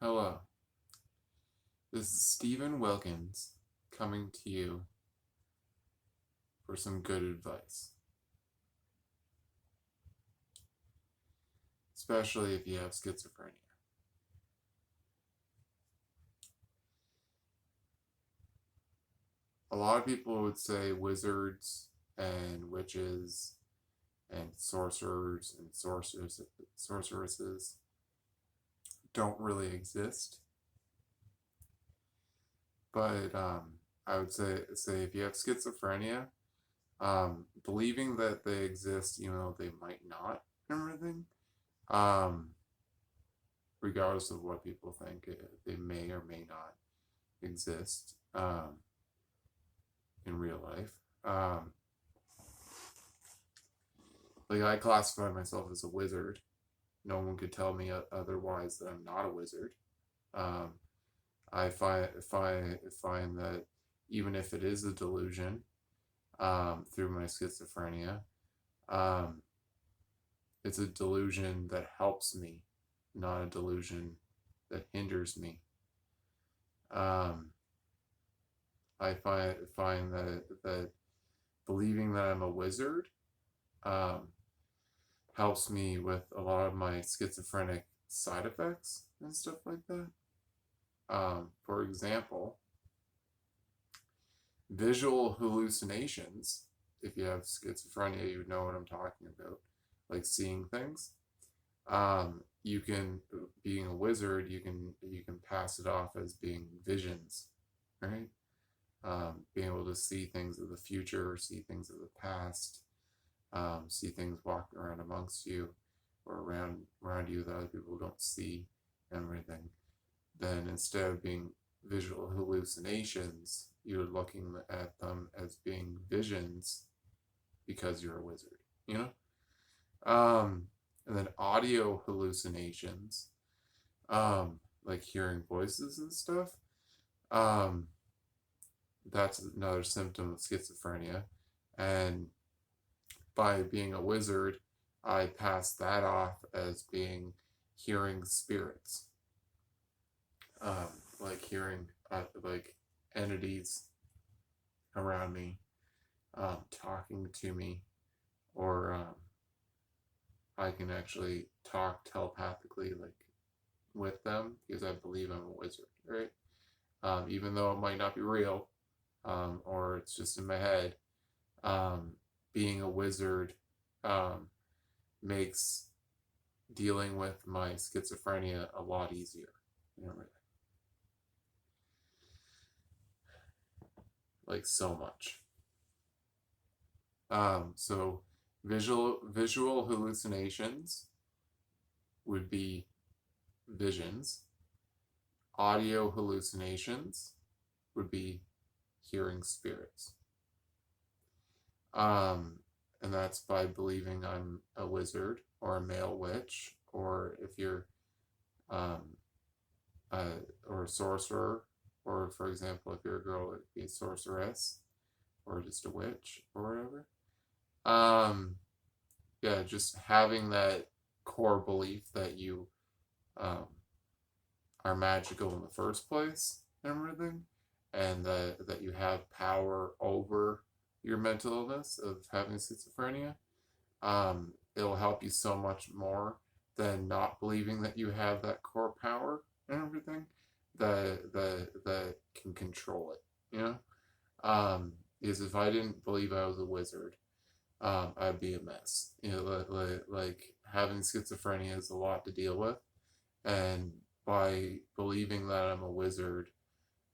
Hello, this is Stephen Wilkins coming to you for some good advice, especially if you have schizophrenia. A lot of people would say wizards and witches and sorcerers and sorceresses don't really exist, but I would say if you have schizophrenia, believing that they exist, even though they might not, and everything, um, regardless of what people think, they may or may not exist in real life. Like, I classify myself as a wizard. No one could tell me otherwise that I'm not a wizard. Um, I find that even if it is a delusion, through my schizophrenia, um, it's a delusion that helps me, not a delusion that hinders me. I find that believing that I'm a wizard um, helps me with a lot of my schizophrenic side effects and stuff like that. For example, visual hallucinations. If you have schizophrenia, you know what I'm talking about, like seeing things. You can, being a wizard, you can pass it off as being visions, right? Being able to see things of the future, see things of the past, see things walking around amongst you or around you that other people don't see, and everything. Then instead of being visual hallucinations, you're looking at them as being visions because you're a wizard, you know? And then audio hallucinations, like hearing voices and stuff. Um, that's another symptom of schizophrenia. And by being a wizard, I pass that off as being hearing spirits, like hearing like entities around me, talking to me, or I can actually talk telepathically, like with them, because I believe I'm a wizard, right? Even though it might not be real, or it's just in my head. Um, Being a wizard makes dealing with my schizophrenia a lot easier. You know, like so much. So visual hallucinations would be visions. Audio hallucinations would be hearing spirits. And that's by believing I'm a wizard or a male witch, or if you're um, or a sorcerer, or for example, if you're a girl, it'd be a sorceress, or just a witch, or whatever. Um, yeah, just having that core belief that you um, are magical in the first place and everything, and that you have power over your mental illness of having schizophrenia. It'll help you so much more than not believing that you have that core power and everything that can control it. You know, because if I didn't believe I was a wizard, I'd be a mess. You know, like having schizophrenia is a lot to deal with, and by believing that I'm a wizard,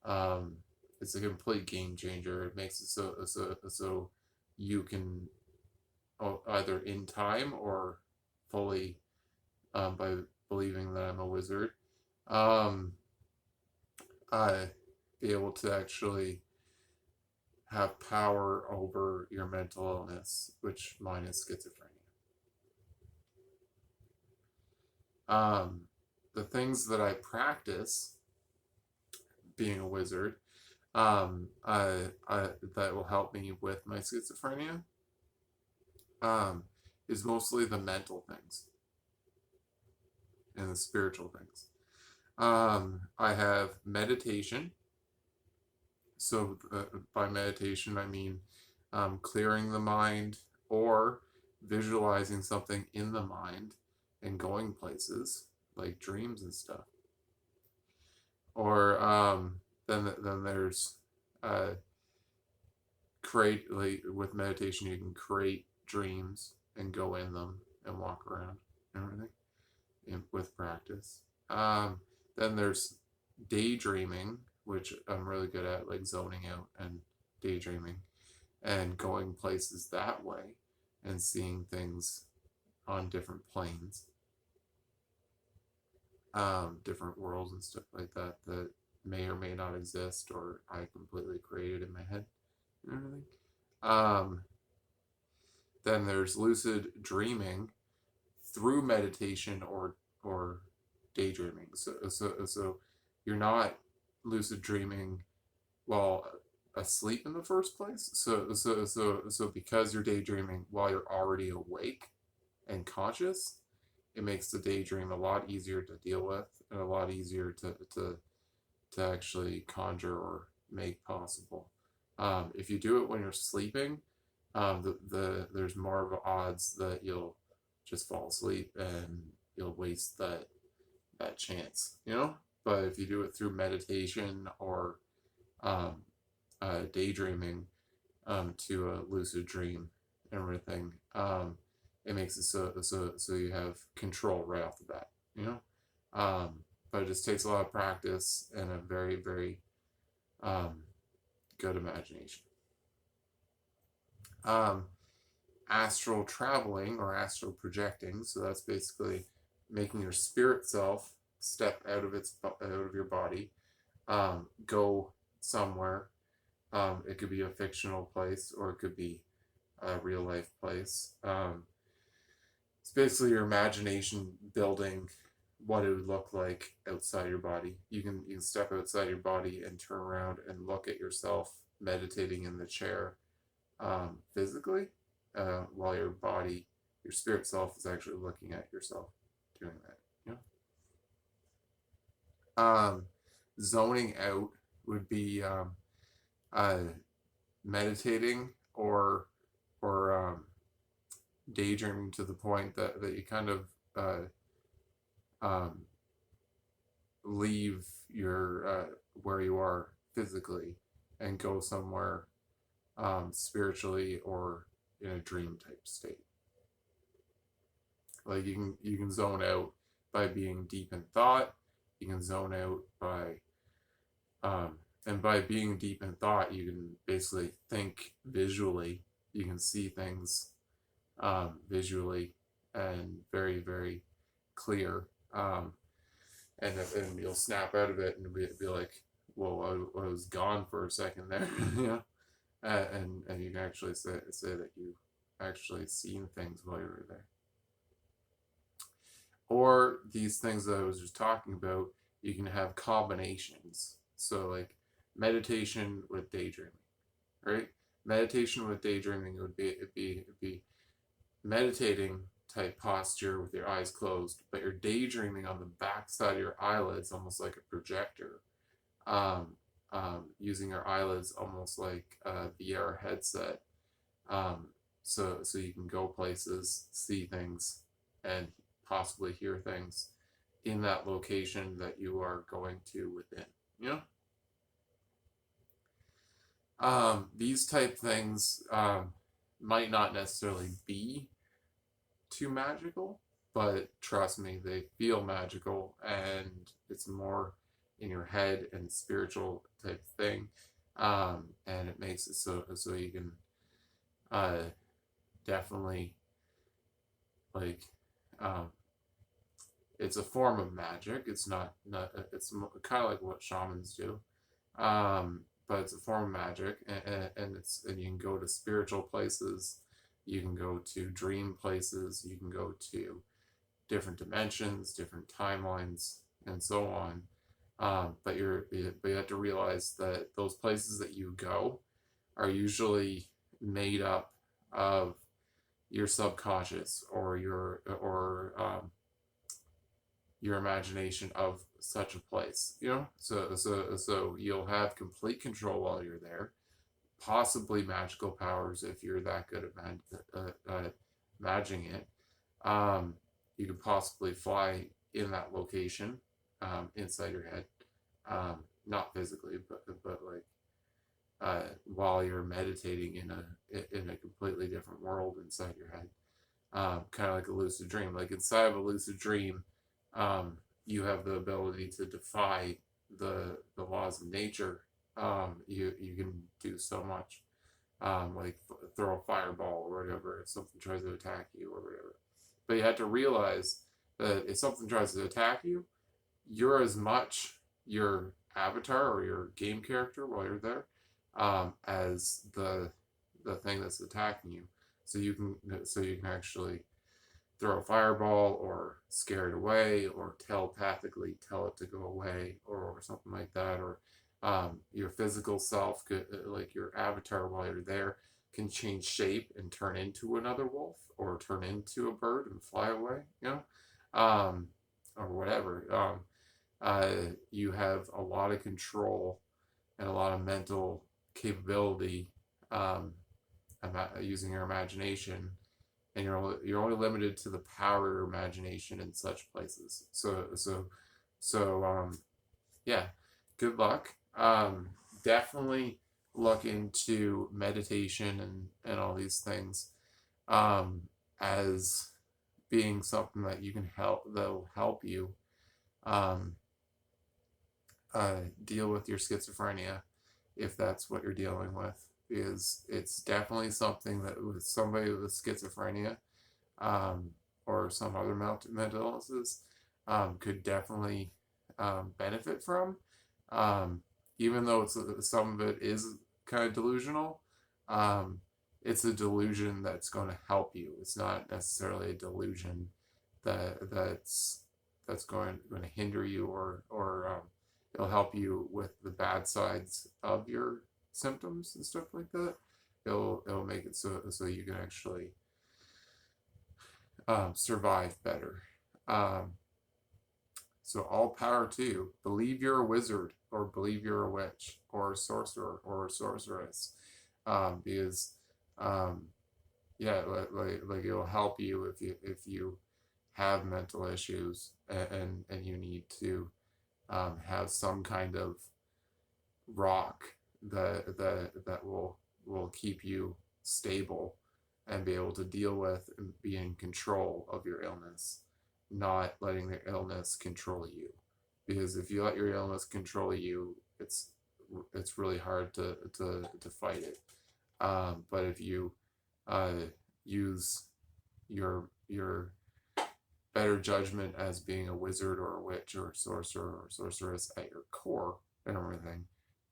um, it's a complete game changer. It makes it so you can either in time or fully, by believing that I'm a wizard, um, I be able to actually have power over your mental illness, which mine is schizophrenia. Um, the things that I practice being a wizard, that will help me with my schizophrenia, um, is mostly the mental things and the spiritual things. I have meditation. So by meditation, I mean clearing the mind or visualizing something in the mind and going places like dreams and stuff. Or then there's uh, create, like with meditation you can create dreams and go in them and walk around and everything with practice. Then there's daydreaming, which I'm really good at, like zoning out and daydreaming and going places that way and seeing things on different planes, different worlds and stuff like that that may or may not exist or I completely created in my head and everything. Um, then there's lucid dreaming through meditation or daydreaming. So you're not lucid dreaming while asleep in the first place. So because you're daydreaming while you're already awake and conscious, it makes the daydream a lot easier to deal with and a lot easier to actually conjure or make possible. If you do it when you're sleeping, there's more of odds that you'll just fall asleep and you'll waste that chance, you know. But if you do it through meditation or um, daydreaming to a lucid dream and everything, it makes it so you have control right off the bat, you know. But it just takes a lot of practice and a very um, good imagination. Um, Astral traveling or astral projecting. So that's basically making your spirit self step out of your body, go somewhere. It could be a fictional place or it could be a real life place. It's basically your imagination building what it would look like outside your body. You can step outside your body and turn around and look at yourself meditating in the chair, physically, while your spirit self is actually looking at yourself doing that. You know? Zoning out would be uh, meditating or daydreaming to the point that you kind of um, leave your where you are physically and go somewhere spiritually or in a dream type state. Like you can zone out by being deep in thought. You can zone out by and by being deep in thought, you can basically think visually. You can see things visually and very clear. And you'll snap out of it and be like, "Whoa, I was gone for a second there," you know. And you can actually say that you actually seen things while you were there. Or these things that I was just talking about, you can have combinations. So like meditation with daydreaming, right? Meditation with daydreaming would be meditating type posture with your eyes closed, but you're daydreaming on the back side of your eyelids, almost like a projector, using your eyelids almost like a VR headset, so you can go places, see things, and possibly hear things in that location that you are going to within. You know, these type things might not necessarily be too magical, but trust me, they feel magical, and it's more in your head and spiritual type thing, and it makes it so you can definitely like um, it's a form of magic. It's not it's kind of like what shamans do, but it's a form of magic, and you can go to spiritual places, you can go to dream places, you can go to different dimensions, different timelines, and so on. But you have to realize that those places that you go are usually made up of your subconscious or your imagination of such a place, you know? So you'll have complete control while you're there, possibly magical powers if you're that good at imagining it. Um, you can possibly fly in that location, inside your head, not physically, but like while you're meditating in a completely different world inside your head, kind of like a lucid dream. Like inside of a lucid dream, you have the ability to defy the laws of nature. You can do so much, like throw a fireball or whatever if something tries to attack you or whatever. But you have to realize that if something tries to attack you, you're as much your avatar or your game character while you're there, as the thing that's attacking you. So you can actually throw a fireball or scare it away or telepathically tell it to go away or something like that. Or your physical self could, like your avatar while you're there, can change shape and turn into another wolf or turn into a bird and fly away, you know, or whatever. You have a lot of control and a lot of mental capability, um, using your imagination, and you're only limited to the power of your imagination in such places. So yeah, good luck. Definitely look into meditation and all these things, um, as being something that you can help that'll help you, um, deal with your schizophrenia if that's what you're dealing with. Because it's definitely something that with somebody with schizophrenia, um, or some other mental illnesses, could definitely, benefit from. Um, Even though some of it is kind of delusional, um, it's a delusion that's going to help you. It's not necessarily a delusion that's going to hinder you, or it'll help you with the bad sides of your symptoms and stuff like that. It'll make it so you can actually, survive better. Um, so all power to you. Believe you're a wizard, or believe you're a witch, or a sorcerer, or a sorceress, because, um, yeah, like it'll help you if you have mental issues, and you need to, have some kind of rock that will keep you stable and be able to deal with and be in control of your illness, not letting the illness control you. Because if you let your illness control you, it's really hard to fight it. But if you, uh, use your better judgment as being a wizard or a witch or a sorcerer or sorceress at your core and everything,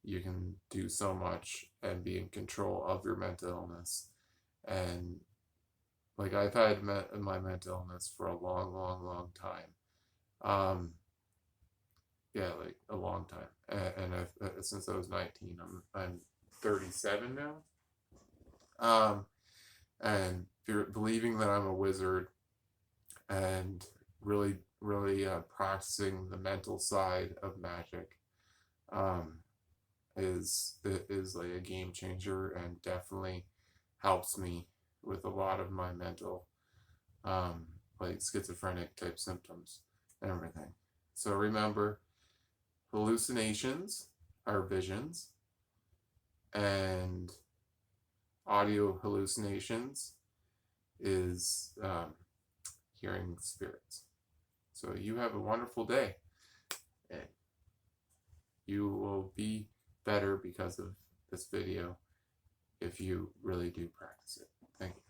you can do so much and be in control of your mental illness. And like I've had my mental illness for a long, long, long time. Um, yeah, like a long time. And since I was 19, I'm 37 now. Um, and believing that I'm a wizard and really, really, practicing the mental side of magic, um, is like a game changer and definitely helps me with a lot of my mental, um, like schizophrenic type symptoms and everything. So remember, hallucinations are visions, and audio hallucinations is, hearing spirits. So you have a wonderful day, and you will be better because of this video if you really do practice it. Thank you.